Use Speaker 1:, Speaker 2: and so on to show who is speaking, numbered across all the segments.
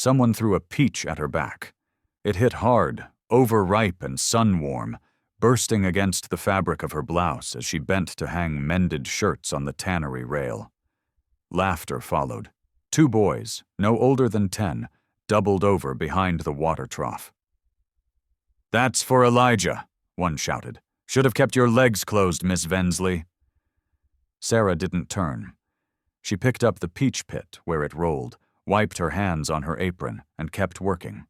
Speaker 1: Someone threw a peach at her back. It hit hard, overripe and sun-warm, bursting against the fabric of her blouse as she bent to hang mended shirts on the tannery rail. Laughter followed. 2 boys, no older than 10, doubled over behind the water trough. "That's for Elijah," one shouted. "Should have kept your legs closed, Miss Vensley." Sarah didn't turn. She picked up the peach pit where it rolled, wiped her hands on her apron, and kept working.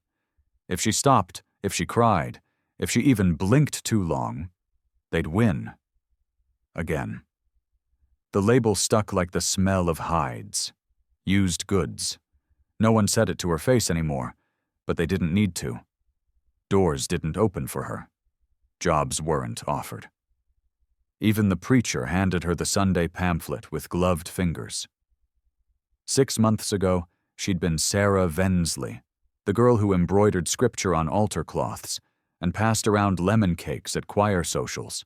Speaker 1: If she stopped, if she cried, if she even blinked too long, they'd win. Again. The label stuck like the smell of hides. Used goods. No one said it to her face anymore, but they didn't need to. Doors didn't open for her. Jobs weren't offered. Even the preacher handed her the Sunday pamphlet with gloved fingers. 6 months ago, she'd been Sarah Vensley, the girl who embroidered scripture on altar cloths and passed around lemon cakes at choir socials.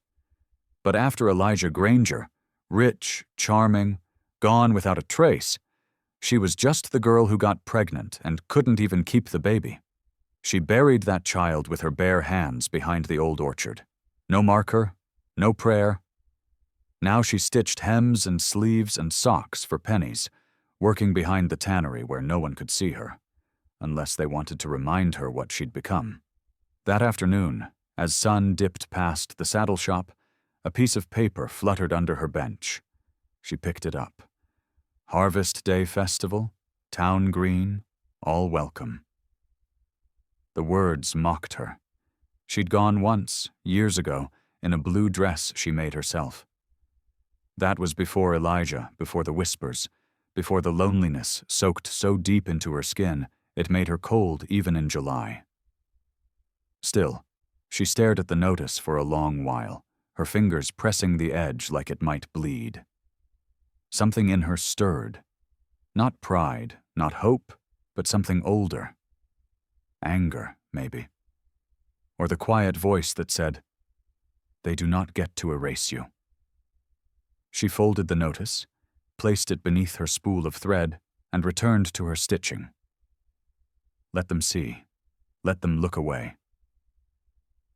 Speaker 1: But after Elijah Granger, rich, charming, gone without a trace, she was just the girl who got pregnant and couldn't even keep the baby. She buried that child with her bare hands behind the old orchard. No marker, no prayer. Now she stitched hems and sleeves and socks for pennies, working behind the tannery where no one could see her, unless they wanted to remind her what she'd become. That afternoon, as sun dipped past the saddle shop, a piece of paper fluttered under her bench. She picked it up. Harvest Day Festival, Town Green, all welcome. The words mocked her. She'd gone once, years ago, in a blue dress she made herself. That was before Elijah, before the whispers, before the loneliness soaked so deep into her skin it made her cold even in July. Still, she stared at the notice for a long while, her fingers pressing the edge like it might bleed. Something in her stirred. Not pride, not hope, but something older. Anger, maybe. Or the quiet voice that said, "They do not get to erase you." She folded the notice, placed it beneath her spool of thread, and returned to her stitching. Let them see. Let them look away.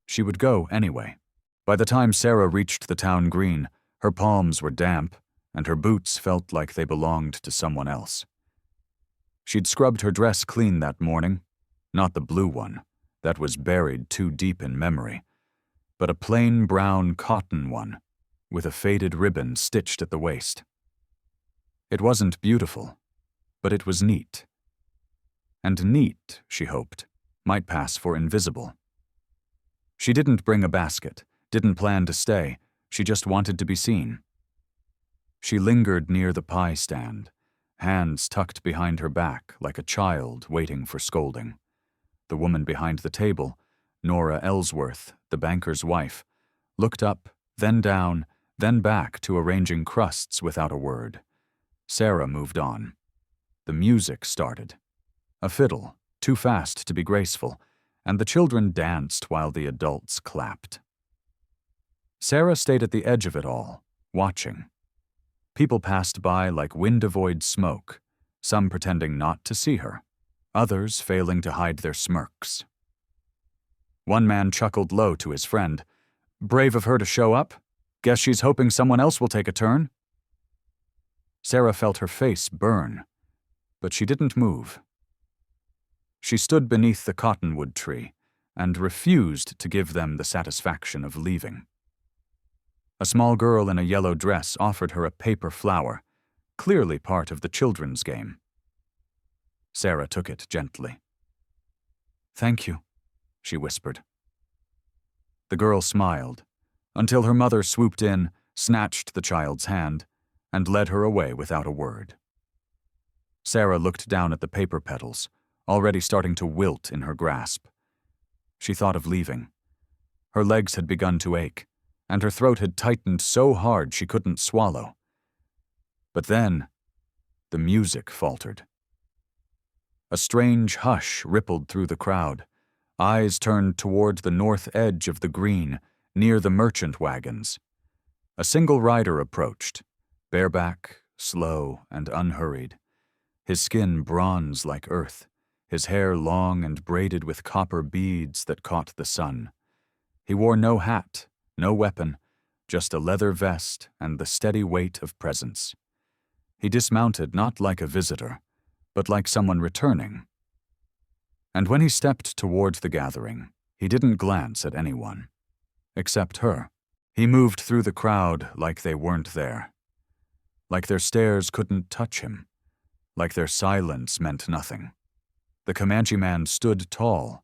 Speaker 1: She would go anyway. By the time Sarah reached the town green, her palms were damp, and her boots felt like they belonged to someone else. She'd scrubbed her dress clean that morning, not the blue one, that was buried too deep in memory, but a plain brown cotton one, with a faded ribbon stitched at the waist. It wasn't beautiful, but it was neat. And neat, she hoped, might pass for invisible. She didn't bring a basket, didn't plan to stay, she just wanted to be seen. She lingered near the pie stand, hands tucked behind her back like a child waiting for scolding. The woman behind the table, Nora Ellsworth, the banker's wife, looked up, then down, then back to arranging crusts without a word. Sarah moved on. The music started. A fiddle, too fast to be graceful, and the children danced while the adults clapped. Sarah stayed at the edge of it all, watching. People passed by like wind-devoid smoke, some pretending not to see her, others failing to hide their smirks. One man chuckled low to his friend. "Brave of her to show up? Guess she's hoping someone else will take a turn?" Sarah felt her face burn, but she didn't move. She stood beneath the cottonwood tree and refused to give them the satisfaction of leaving. A small girl in a yellow dress offered her a paper flower, clearly part of the children's game. Sarah took it gently. "Thank you," she whispered. The girl smiled, until her mother swooped in, snatched the child's hand, and led her away without a word. Sarah looked down at the paper petals, already starting to wilt in her grasp. She thought of leaving. Her legs had begun to ache, and her throat had tightened so hard she couldn't swallow. But then, the music faltered. A strange hush rippled through the crowd. Eyes turned toward the north edge of the green, near the merchant wagons. A single rider approached, bareback, slow, and unhurried, his skin bronze like earth, his hair long and braided with copper beads that caught the sun. He wore no hat, no weapon, just a leather vest and the steady weight of presence. He dismounted not like a visitor, but like someone returning. And when he stepped toward the gathering, he didn't glance at anyone, except her. He moved through the crowd like they weren't there, like their stares couldn't touch him, like their silence meant nothing. The Comanche man stood tall,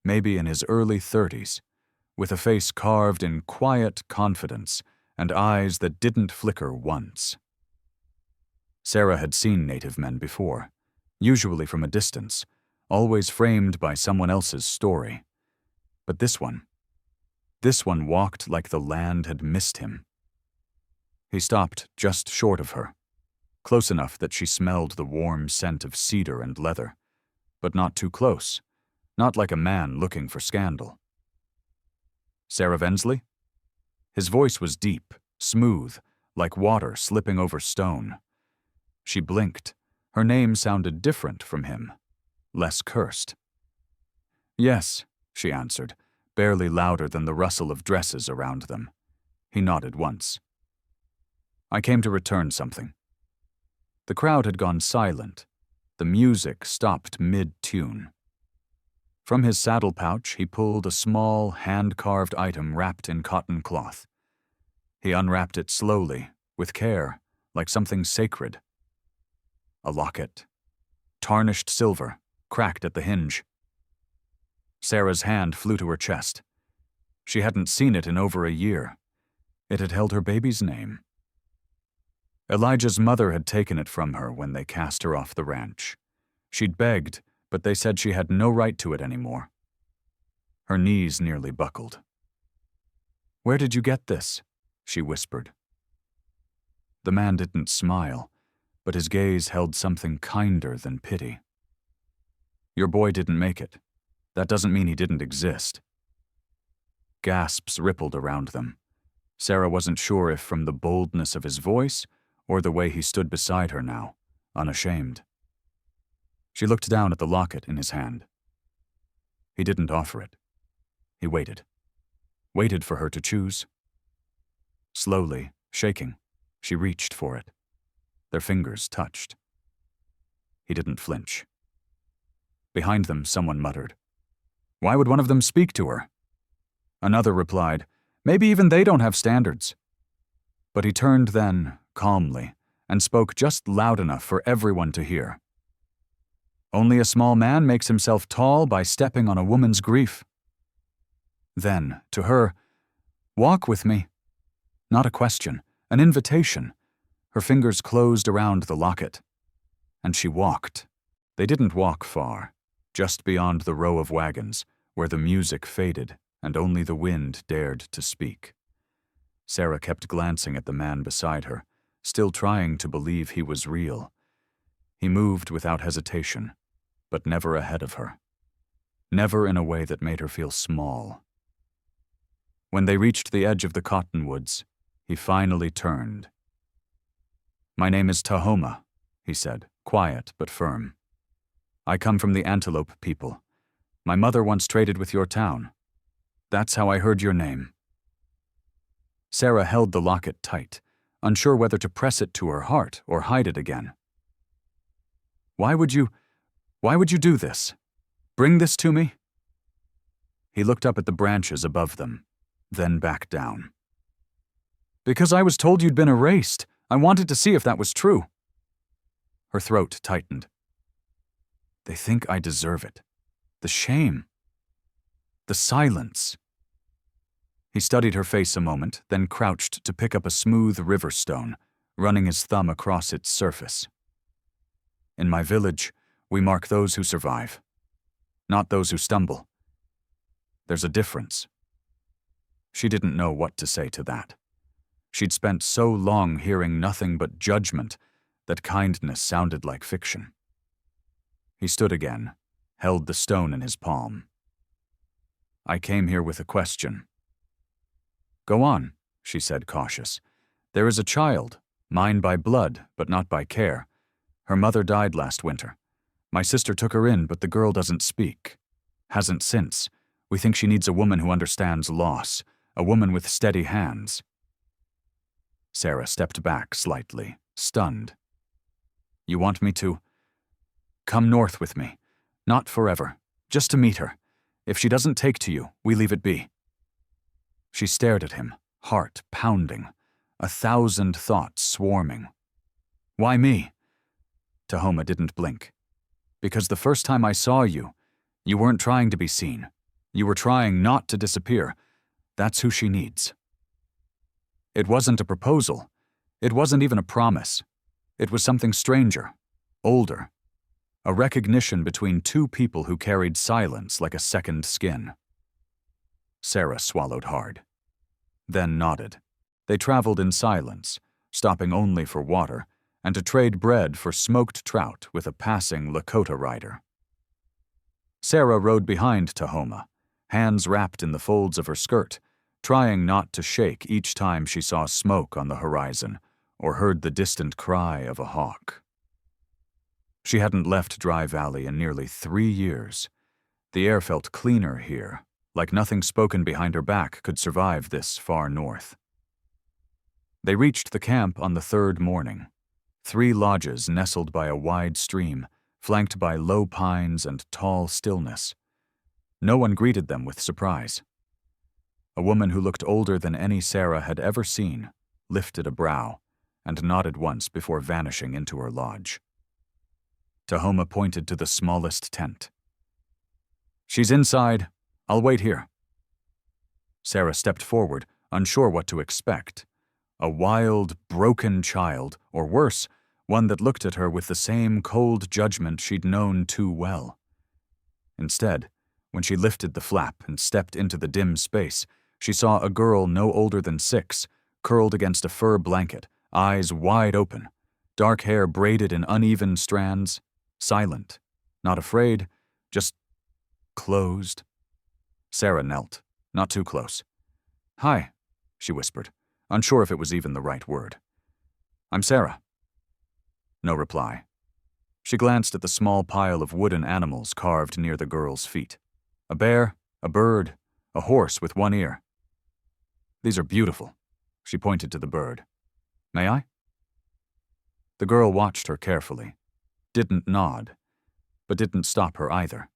Speaker 1: maybe in his early 30s, with a face carved in quiet confidence and eyes that didn't flicker once. Sarah had seen native men before, usually from a distance, always framed by someone else's story. But this one walked like the land had missed him. He stopped just short of her, close enough that she smelled the warm scent of cedar and leather, but not too close, not like a man looking for scandal. Sarah Vensley? His voice was deep, smooth, like water slipping over stone. She blinked. Her name sounded different from him, less cursed. Yes, she answered, barely louder than the rustle of dresses around them. He nodded once. I came to return something. The crowd had gone silent. The music stopped mid-tune. From his saddle pouch, he pulled a small, hand-carved item wrapped in cotton cloth. He unwrapped it slowly, with care, like something sacred. A locket. Tarnished silver, cracked at the hinge. Sarah's hand flew to her chest. She hadn't seen it in over a year. It had held her baby's name. Elijah's mother had taken it from her when they cast her off the ranch. She'd begged, but they said she had no right to it anymore. Her knees nearly buckled. "Where did you get this?" she whispered. The man didn't smile, but his gaze held something kinder than pity. "Your boy didn't make it. That doesn't mean he didn't exist." Gasps rippled around them. Sarah wasn't sure if from the boldness of his voice or the way he stood beside her now, unashamed. She looked down at the locket in his hand. He didn't offer it. He waited. Waited for her to choose. Slowly, shaking, she reached for it. Their fingers touched. He didn't flinch. Behind them, someone muttered, "Why would one of them speak to her?" Another replied, "Maybe even they don't have standards." But he turned then, calmly, and spoke just loud enough for everyone to hear. "Only a small man makes himself tall by stepping on a woman's grief." Then, to her, "Walk with me." Not a question, an invitation. Her fingers closed around the locket. And she walked. They didn't walk far, just beyond the row of wagons, where the music faded and only the wind dared to speak. Sarah kept glancing at the man beside her, still trying to believe he was real. He moved without hesitation, but never ahead of her. Never in a way that made her feel small. When they reached the edge of the cottonwoods, he finally turned. "My name is Tahoma," he said, quiet but firm. "I come from the Antelope people. My mother once traded with your town. That's how I heard your name." Sarah held the locket tight, unsure whether to press it to her heart or hide it again. Why would you do this? Bring this to me?" He looked up at the branches above them, then back down. "Because I was told you'd been erased. I wanted to see if that was true." Her throat tightened. "They think I deserve it. The shame. The silence." He studied her face a moment, then crouched to pick up a smooth river stone, running his thumb across its surface. "In my village, we mark those who survive, not those who stumble. There's a difference." She didn't know what to say to that. She'd spent so long hearing nothing but judgment that kindness sounded like fiction. He stood again, held the stone in his palm. "I came here with a question." "Go on," she said, cautious. "There is a child, mine by blood, but not by care. Her mother died last winter. My sister took her in, but the girl doesn't speak. Hasn't since. We think she needs a woman who understands loss, a woman with steady hands." Sarah stepped back slightly, stunned. "You want me to come north with me? Not forever, just to meet her. If she doesn't take to you, we leave it be." She stared at him, heart pounding, 1,000 thoughts swarming. "Why me?" Tahoma didn't blink. "Because the first time I saw you, you weren't trying to be seen. You were trying not to disappear. That's who she needs." It wasn't a proposal. It wasn't even a promise. It was something stranger, older. A recognition between two people who carried silence like a second skin. Sarah swallowed hard, then nodded. They traveled in silence, stopping only for water, and to trade bread for smoked trout with a passing Lakota rider. Sarah rode behind Tahoma, hands wrapped in the folds of her skirt, trying not to shake each time she saw smoke on the horizon or heard the distant cry of a hawk. She hadn't left Dry Valley in nearly 3 years. The air felt cleaner here, like nothing spoken behind her back could survive this far north. They reached the camp on the 3rd morning. 3 lodges nestled by a wide stream, flanked by low pines and tall stillness. No one greeted them with surprise. A woman who looked older than any Sarah had ever seen lifted a brow and nodded once before vanishing into her lodge. Tahoma pointed to the smallest tent. "She's inside. I'll wait here." Sarah stepped forward, unsure what to expect. A wild, broken child, or worse, one that looked at her with the same cold judgment she'd known too well. Instead, when she lifted the flap and stepped into the dim space, she saw a girl no older than 6, curled against a fur blanket, eyes wide open, dark hair braided in uneven strands, silent, not afraid, just closed. Sarah knelt, not too close. "Hi," she whispered, unsure if it was even the right word. "I'm Sarah." No reply. She glanced at the small pile of wooden animals carved near the girl's feet. A bear, a bird, a horse with 1 ear. "These are beautiful." She pointed to the bird. "May I?" The girl watched her carefully, didn't nod, but didn't stop her either.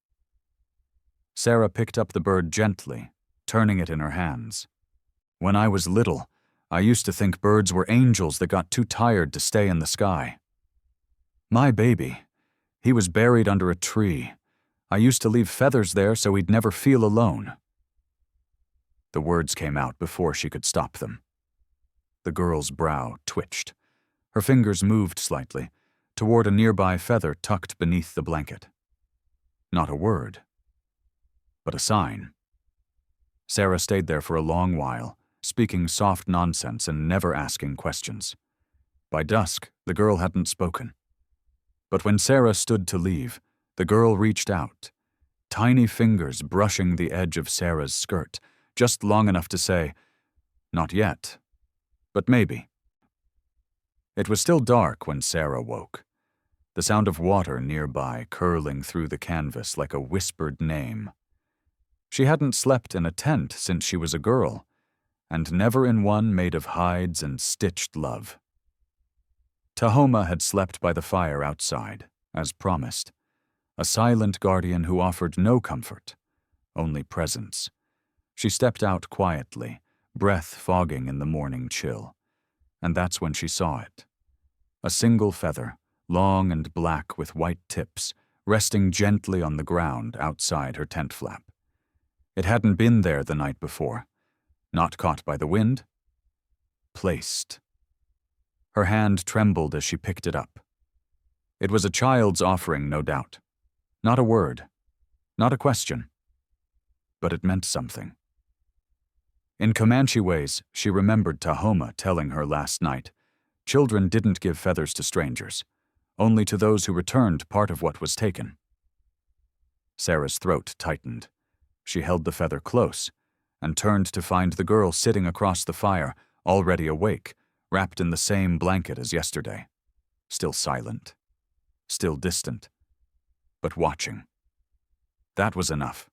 Speaker 1: Sarah picked up the bird gently, turning it in her hands. "When I was little, I used to think birds were angels that got too tired to stay in the sky. My baby, he was buried under a tree. I used to leave feathers there so he'd never feel alone." The words came out before she could stop them. The girl's brow twitched. Her fingers moved slightly, toward a nearby feather tucked beneath the blanket. Not a word, but a sign. Sarah stayed there for a long while, speaking soft nonsense and never asking questions. By dusk, the girl hadn't spoken. But when Sarah stood to leave, the girl reached out, tiny fingers brushing the edge of Sarah's skirt, just long enough to say, "Not yet, but maybe." It was still dark when Sarah woke, the sound of water nearby curling through the canvas like a whispered name. She hadn't slept in a tent since she was a girl, and never in one made of hides and stitched love. Tahoma had slept by the fire outside, as promised, a silent guardian who offered no comfort, only presence. She stepped out quietly, breath fogging in the morning chill, and that's when she saw it. A single feather, long and black with white tips, resting gently on the ground outside her tent flap. It hadn't been there the night before. Not caught by the wind. Placed. Her hand trembled as she picked it up. It was a child's offering, no doubt. Not a word. Not a question. But it meant something. In Comanche ways, she remembered Tahoma telling her last night, children didn't give feathers to strangers, only to those who returned part of what was taken. Sarah's throat tightened. She held the feather close and turned to find the girl sitting across the fire, already awake, wrapped in the same blanket as yesterday. Still silent. Still distant. but watching. That was enough.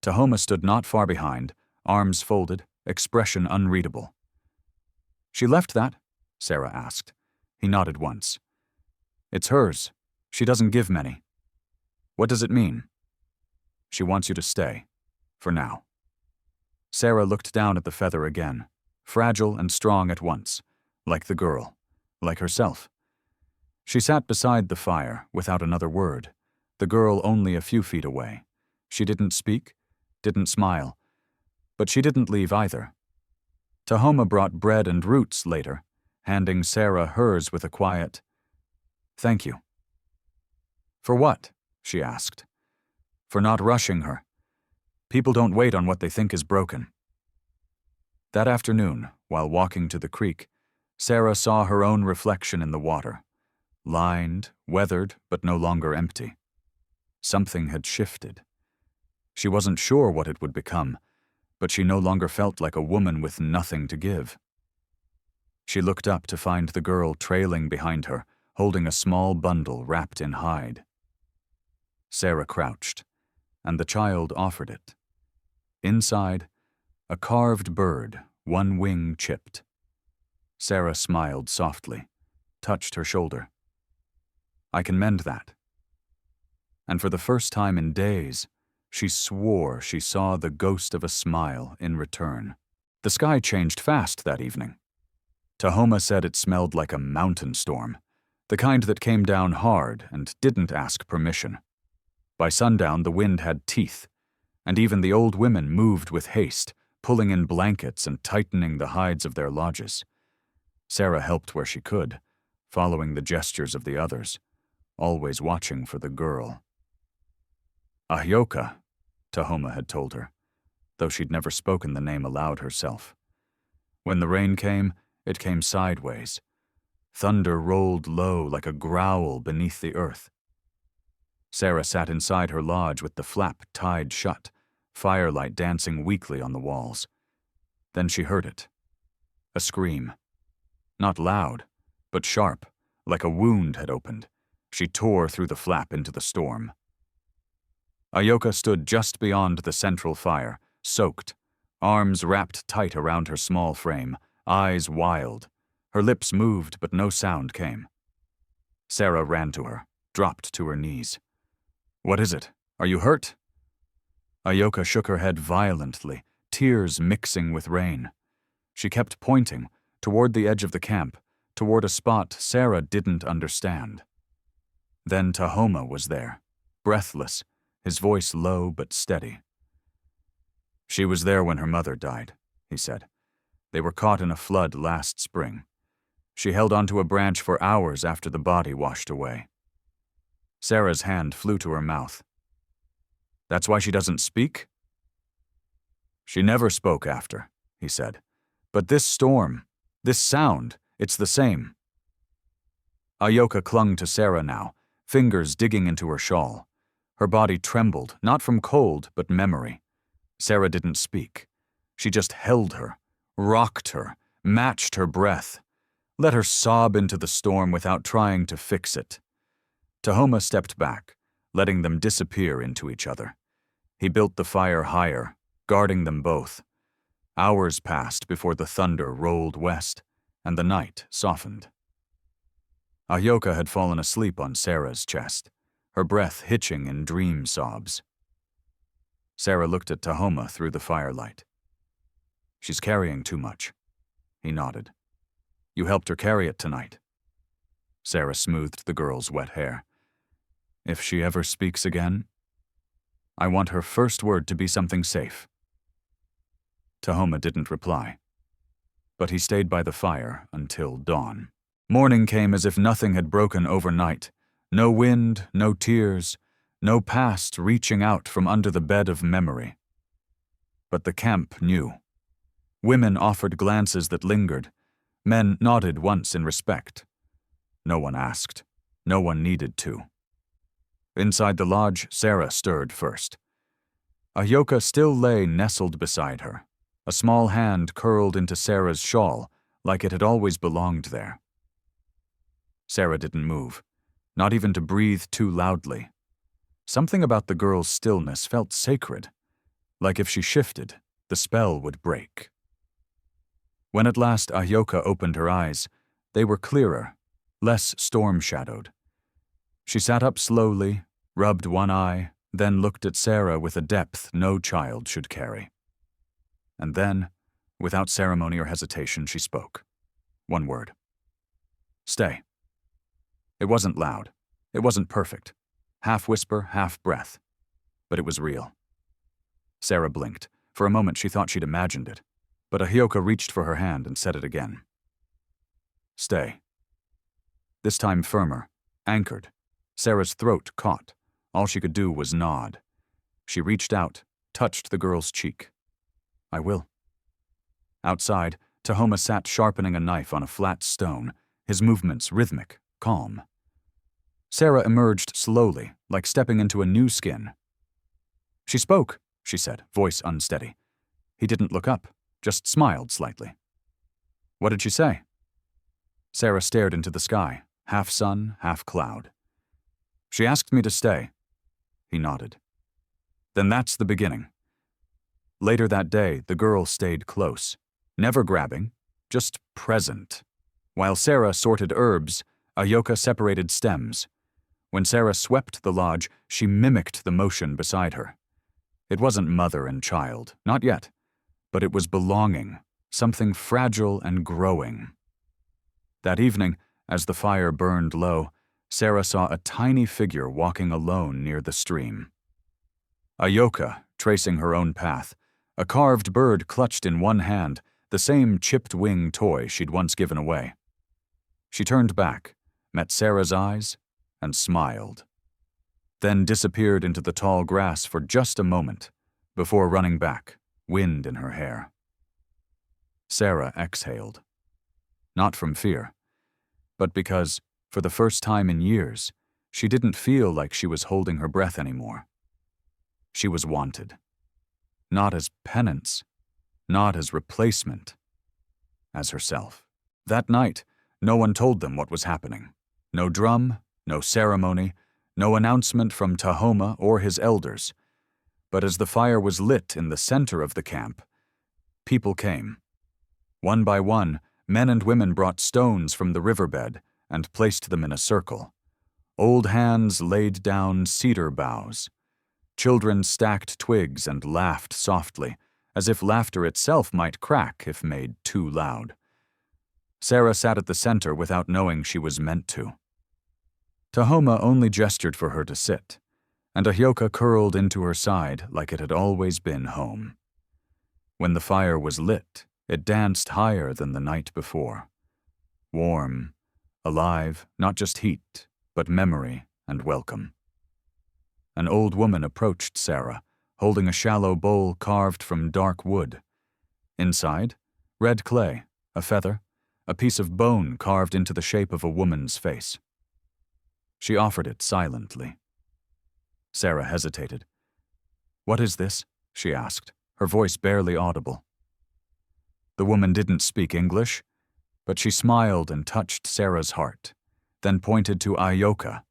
Speaker 1: Tahoma stood not far behind, arms folded, expression unreadable. "She left that?" Sarah asked. He nodded once. "It's hers. She doesn't give many." "What does it mean?" "She wants you to stay. For now." Sarah looked down at the feather again, fragile and strong at once, like the girl, like herself. She sat beside the fire, without another word, the girl only a few feet away. She didn't speak, didn't smile, but she didn't leave either. Tahoma brought bread and roots later, handing Sarah hers with a quiet, "Thank you." "For what?" she asked. "For not rushing her. People don't wait on what they think is broken." That afternoon, while walking to the creek, Sarah saw her own reflection in the water, lined, weathered, but no longer empty. Something had shifted. She wasn't sure what it would become, but she no longer felt like a woman with nothing to give. She looked up to find the girl trailing behind her, holding a small bundle wrapped in hide. Sarah crouched, and the child offered it. Inside, a carved bird, one wing chipped. Sarah smiled softly, touched her shoulder. "I can mend that." And for the first time in days, she swore she saw the ghost of a smile in return. The sky changed fast that evening. Tahoma said it smelled like a mountain storm, the kind that came down hard and didn't ask permission. By sundown, the wind had teeth, and even the old women moved with haste, pulling in blankets and tightening the hides of their lodges. Sarah helped where she could, following the gestures of the others, always watching for the girl. "Ayoka," Tahoma had told her, though she'd never spoken the name aloud herself. When the rain came, it came sideways. Thunder rolled low like a growl beneath the earth. Sarah sat inside her lodge with the flap tied shut, firelight dancing weakly on the walls. Then she heard it. A scream. Not loud, but sharp, like a wound had opened. She tore through the flap into the storm. Ayoka stood just beyond the central fire, soaked, arms wrapped tight around her small frame, eyes wild. Her lips moved, but no sound came. Sarah ran to her, dropped to her knees. "What is it? Are you hurt?" Ayoka shook her head violently, tears mixing with rain. She kept pointing, toward the edge of the camp, toward a spot Sarah didn't understand. Then Tahoma was there, breathless, his voice low but steady. "She was there when her mother died," he said. "They were caught in a flood last spring. She held onto a branch for hours after the body washed away." Sarah's hand flew to her mouth. "That's why she doesn't speak?" "She never spoke after," he said. "But this storm, this sound, it's the same." Ayoka clung to Sarah now, fingers digging into her shawl. Her body trembled, not from cold, but memory. Sarah didn't speak. She just held her, rocked her, matched her breath, let her sob into the storm without trying to fix it. Tahoma stepped back, letting them disappear into each other. He built the fire higher, guarding them both. Hours passed before the thunder rolled west, and the night softened. Ayoka had fallen asleep on Sarah's chest, her breath hitching in dream sobs. Sarah looked at Tahoma through the firelight. "She's carrying too much." He nodded. "You helped her carry it tonight." Sarah smoothed the girl's wet hair. "If she ever speaks again, I want her first word to be something safe." Tahoma didn't reply, but he stayed by the fire until dawn. Morning came as if nothing had broken overnight. No wind, no tears, no past reaching out from under the bed of memory. But the camp knew. Women offered glances that lingered. Men nodded once in respect. No one asked. No one needed to. Inside the lodge, Sarah stirred first. Ayoka still lay nestled beside her, a small hand curled into Sarah's shawl like it had always belonged there. Sarah didn't move, not even to breathe too loudly. Something about the girl's stillness felt sacred, like if she shifted, the spell would break. When at last Ayoka opened her eyes, they were clearer, less storm-shadowed. She sat up slowly, rubbed one eye, then looked at Sarah with a depth no child should carry. And then, without ceremony or hesitation, she spoke. One word. Stay. It wasn't loud. It wasn't perfect. Half whisper, half breath. But it was real. Sarah blinked. For a moment she thought she'd imagined it. But Ayoka reached for her hand and said it again. Stay. This time firmer, anchored. Sarah's throat caught. All she could do was nod. She reached out, touched the girl's cheek. I will. Outside, Tahoma sat sharpening a knife on a flat stone, his movements rhythmic, calm. Sarah emerged slowly, like stepping into a new skin. She spoke, she said, voice unsteady. He didn't look up, just smiled slightly. What did she say? Sarah stared into the sky, half sun, half cloud. She asked me to stay. He nodded. Then that's the beginning. Later that day, the girl stayed close, never grabbing, just present. While Sarah sorted herbs, Ayoka separated stems. When Sarah swept the lodge, she mimicked the motion beside her. It wasn't mother and child, not yet, but it was belonging, something fragile and growing. That evening, as the fire burned low, Sarah saw a tiny figure walking alone near the stream. Ayoka, tracing her own path, a carved bird clutched in one hand, the same chipped wing toy she'd once given away. She turned back, met Sarah's eyes, and smiled. Then disappeared into the tall grass for just a moment, before running back, wind in her hair. Sarah exhaled. Not from fear, but because, for the first time in years, she didn't feel like she was holding her breath anymore. She was wanted. Not as penance, not as replacement, as herself. That night, no one told them what was happening. No drum, no ceremony, no announcement from Tahoma or his elders. But as the fire was lit in the center of the camp, people came. One by one, men and women brought stones from the riverbed and placed them in a circle. Old hands laid down cedar boughs. Children stacked twigs and laughed softly, as if laughter itself might crack if made too loud. Sarah sat at the center without knowing she was meant to. Tahoma only gestured for her to sit, and Ayoka curled into her side like it had always been home. When the fire was lit, it danced higher than the night before. Warm, alive, not just heat, but memory and welcome. An old woman approached Sarah, holding a shallow bowl carved from dark wood. Inside, red clay, a feather, a piece of bone carved into the shape of a woman's face. She offered it silently. Sarah hesitated. "What is this?" she asked, her voice barely audible. The woman didn't speak English, but she smiled and touched Sarah's heart, then pointed to Ayoka,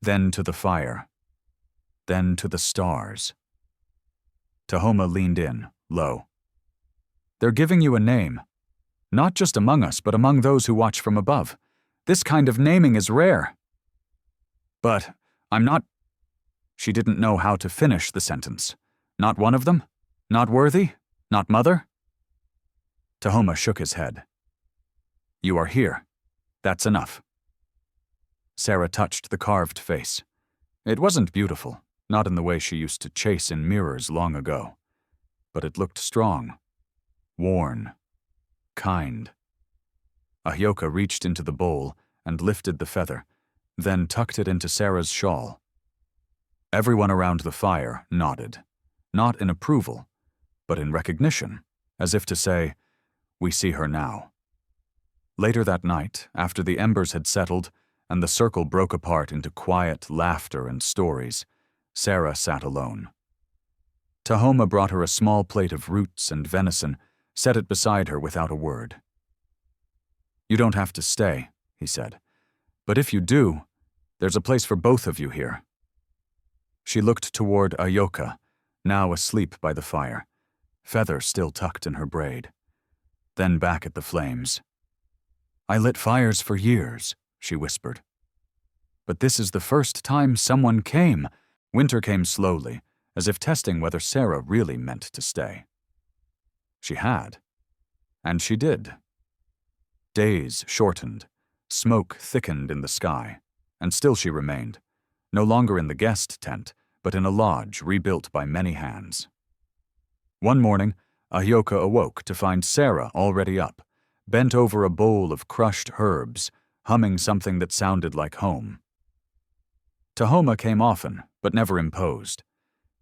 Speaker 1: then to the fire, then to the stars. Tahoma leaned in, low. "They're giving you a name. Not just among us, but among those who watch from above. This kind of naming is rare." "But I'm not—" She didn't know how to finish the sentence. "Not one of them? Not worthy? Not mother?" Tahoma shook his head. "You are here. That's enough." Sarah touched the carved face. It wasn't beautiful, not in the way she used to chase in mirrors long ago. But it looked strong, worn, kind. Ayoka reached into the bowl and lifted the feather, then tucked it into Sarah's shawl. Everyone around the fire nodded, not in approval, but in recognition, as if to say, "We see her now." Later that night, after the embers had settled and the circle broke apart into quiet laughter and stories, Sarah sat alone. Tahoma brought her a small plate of roots and venison, set it beside her without a word. "You don't have to stay," he said, "but if you do, there's a place for both of you here." She looked toward Ayoka, now asleep by the fire, feather still tucked in her braid. Then back at the flames. "I lit fires for years," she whispered. "But this is the first time someone came." Winter came slowly, as if testing whether Sarah really meant to stay. She had. And she did. Days shortened, smoke thickened in the sky, and still she remained, no longer in the guest tent, but in a lodge rebuilt by many hands. One morning, Ayoka awoke to find Sarah already up, bent over a bowl of crushed herbs, humming something that sounded like home. Tahoma came often, but never imposed.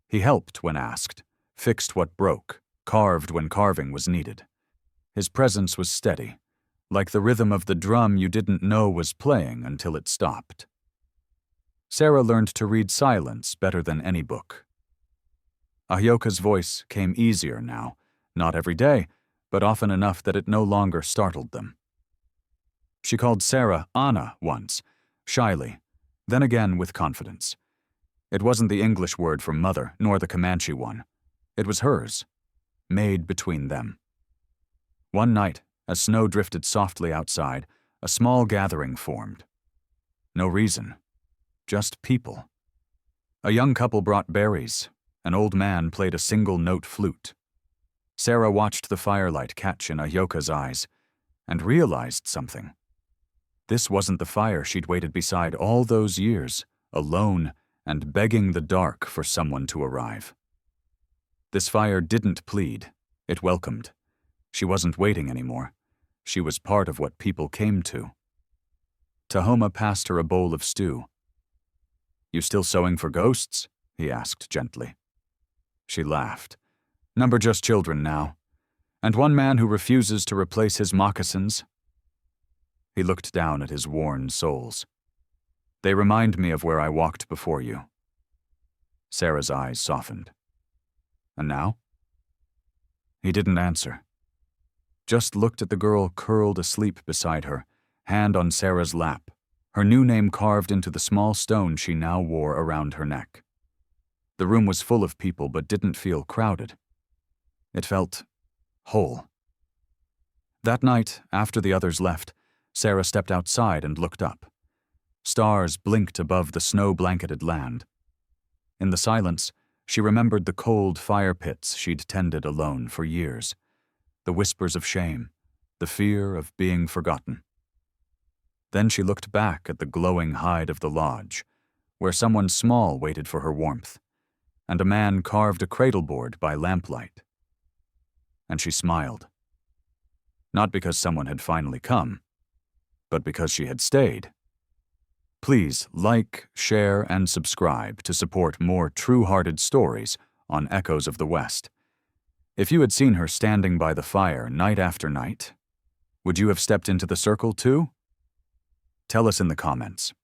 Speaker 1: He helped when asked, fixed what broke, carved when carving was needed. His presence was steady, like the rhythm of the drum you didn't know was playing until it stopped. Sarah learned to read silence better than any book. Ayoka's voice came easier now, not every day, but often enough that it no longer startled them. She called Sarah Anna once, shyly, then again with confidence. It wasn't the English word for mother, nor the Comanche one. It was hers, made between them. One night, as snow drifted softly outside, a small gathering formed. No reason, just people. A young couple brought berries. An old man played a single-note flute. Sarah watched the firelight catch in Ayoka's eyes and realized something. This wasn't the fire she'd waited beside all those years, alone and begging the dark for someone to arrive. This fire didn't plead, it welcomed. She wasn't waiting anymore. She was part of what people came to. Tahoma passed her a bowl of stew. "You still sewing for ghosts?" he asked gently. She laughed. "Number just children now. And one man who refuses to replace his moccasins." He looked down at his worn soles. "They remind me of where I walked before you." Sarah's eyes softened. "And now?" He didn't answer. Just looked at the girl curled asleep beside her, hand on Sarah's lap, her new name carved into the small stone she now wore around her neck. The room was full of people but didn't feel crowded. It felt whole. That night, after the others left, Sarah stepped outside and looked up. Stars blinked above the snow-blanketed land. In the silence, she remembered the cold fire pits she'd tended alone for years, the whispers of shame, the fear of being forgotten. Then she looked back at the glowing hide of the lodge, where someone small waited for her warmth, and a man carved a cradleboard by lamplight. And she smiled. Not because someone had finally come, but because she had stayed. Please like, share, and subscribe to support more true-hearted stories on Echoes of the West. If you had seen her standing by the fire night after night, would you have stepped into the circle too? Tell us in the comments.